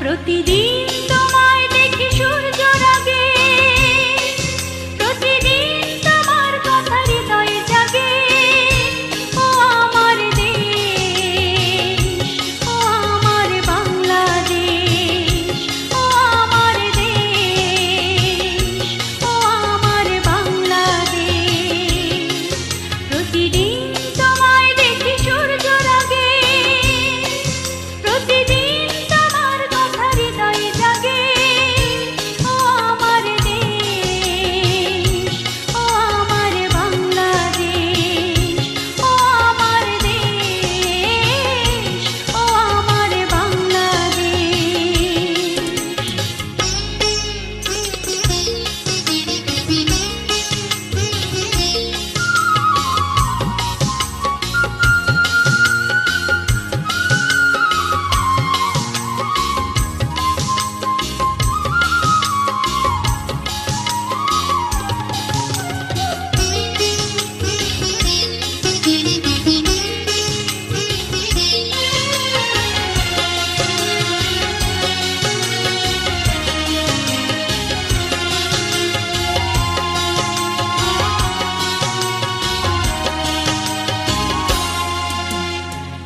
প্রতিদিন তোমায় দেখি সূর্যের আগে, প্রতিদিন তোমার কথা হৃদয়ে জাগে। ও আমার দেশ, ও আমার বাংলাদেশ, ও আমার দেশ, ও আমার বাংলাদেশ। প্রতিদিন তোমায় দেখি সূর্যের আগে, প্রতিদিন তোমার কথা হৃদয়ে জাগে। ও আমার দেশ, ও আমার বাংলাদেশ, ও আমার দেশ, ও আমার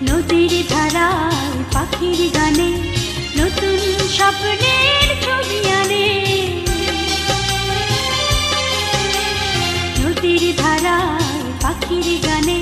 নদীর ধারায় পাখির গানে নতুন স্বপ্নের ছবি আনে। নদীর ধারায় পাখির গানে